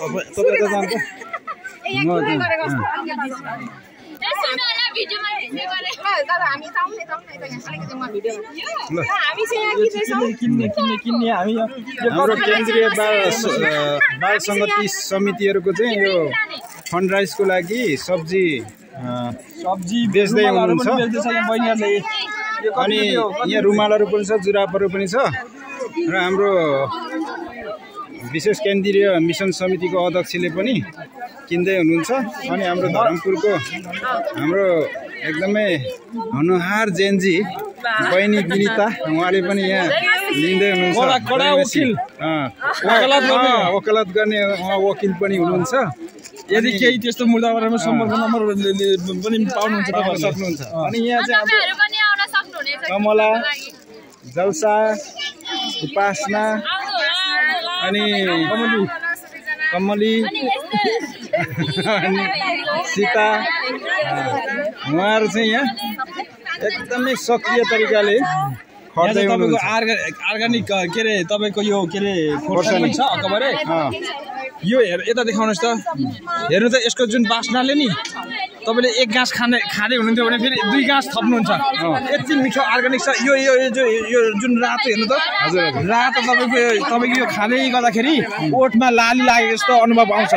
तपाईँ त जान्छ हाम्रो केन्द्रीय बाल संगति समितिहरूको चाहिँ यो फन्ड राइजको लागि सब्जी बेच्दै हुनुहुन्छ अनि यहाँ रुमालहरू पनि छ जुराबहरू पनि छ र हाम्रो विशेष केन्द्रीय मिसन समितिको अध्यक्षले पनि किन्दै हुनुहुन्छ अनि हाम्रो धरमपुरको हाम्रो एकदमै अनुहार जेन्जी बहिनी विनिता उहाँले पनि यहाँ लिँदै हुनुहुन्छ वकालत गर्ने उहाँ वकिल पनि हुनुहुन्छ यदि केही त्यस्तो मुद्दामा सम्पर्क नम्बर पनि पाउनुहुन्छ तपाईहरु सक्नुहुन्छ अनि यहाँ चाहिँ कमला जलसा उपासना अनि कमली अनि सीता उहाँहरु चाहिँ यहाँ एकदमै सक्रिय तरिकाले खर्दै हुनुहुन्छ अर्गानिक के रे तपाईको यो के रे खोर्सानी छ अकबरे यो यता देखाउनुस् त हेर्नु त यसको जुन बास्नाले नि तपाईले एक गाँस खाँदै हुनुहुन्थ्यो भने फेरि दुई गाँस थप्नुहुन्छ यति मिठो अर्गानिक छ यो जुन रातो हेर्नु त हजुर रातो तपाईको यो खाँदै गर्दाखेरि ओठमा लाली लागेको जस्तो अनुभव आउँछ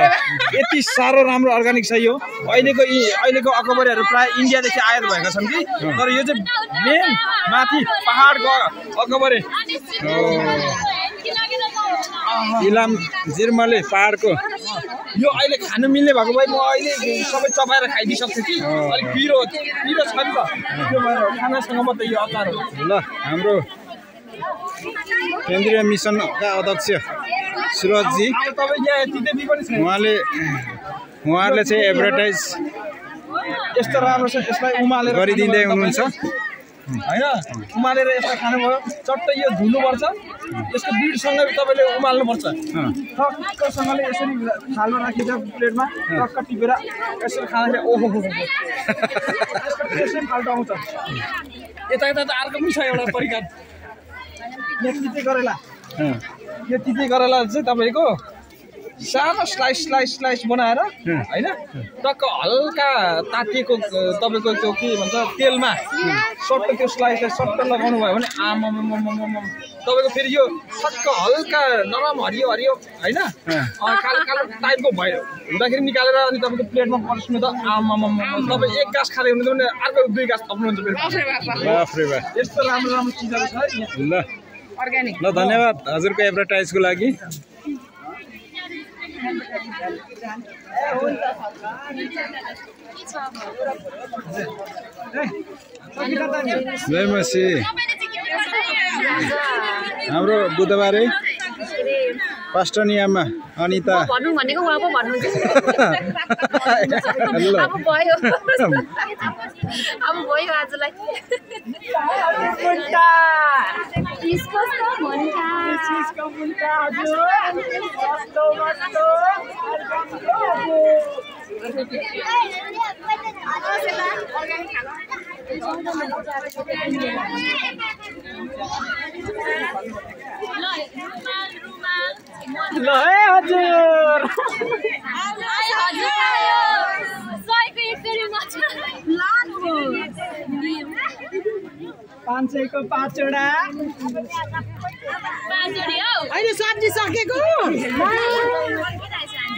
यति साह्रो राम्रो अर्गानिक छ यो अहिलेको अकबरेहरु प्राय इन्डियादेखि आयात भएका छन् कि तर यो चाहिँ मेन माथि पहाडको अकबरे इलाम जिर्मले पहाडको यो अहिले खानु मिल्ने भएको भए म अहिले सबै चपाएर खाइदिइसक्छु कि अलिक पिरो छ नि त त्यो भएर खानासँग मात्रै यो अचार हो ल हाम्रो केन्द्रीय मिसनका अध्यक्ष सुरजजी उहाँहरूले चाहिँ एडभर्टाइज यस्तो राम्रो छ यसलाई उमालेर गरिदिँदै हुनुहुन्छ हैन उमालेर यसलाई खानुभयो चट्टै यो धुनुपर्छ यसको बिडसँग तपाईले उमाल्नुपर्छ ठक्कसँगले यसरी थालमा राखिन्छ प्लेटमा टक्क टिपेर यसरी खाँदाखेरि ओहो यसरी फाल्टो आउँछ यता त अर्को पनि छ एउटा परिकार यो तिते करेला चाहिँ तपाईको सानो स्लाइस बनाएर हैन टक्क हल्का तातिएको तपाईको त्यो के भन्छ तेलमा सट्ट त्यो स्लाइसलाई सट्ट लगाउनु भयो भने तपाईको फेरि यो टक्क हल्का नरम हरियो हैन कालो टाइपको भयो हुँदाखेरि निकालेर अनि तपाईको प्लेटमा पर्सनु त तपाई एक गाँस खाँदै हुनुहुन्छ भने अर्को दुई गाँस थप्नुहुन्छ फेरि बाफरे बा यस्तो राम्रो चीजहरु छ ल अर्गानिक ल धन्यवाद हजुरको एडभर्टाइजको लागि जयमसी हाम्रो बुधबारे पास्टनियामा अनिता भन्नु भनेको उहाँ पो भन्नुहुन्छ अब भयो आजलाई मुन्टा इसको मुन्टा हजुर ल है हजुर 500 को 5 वटा अहिले सब्जी सकेको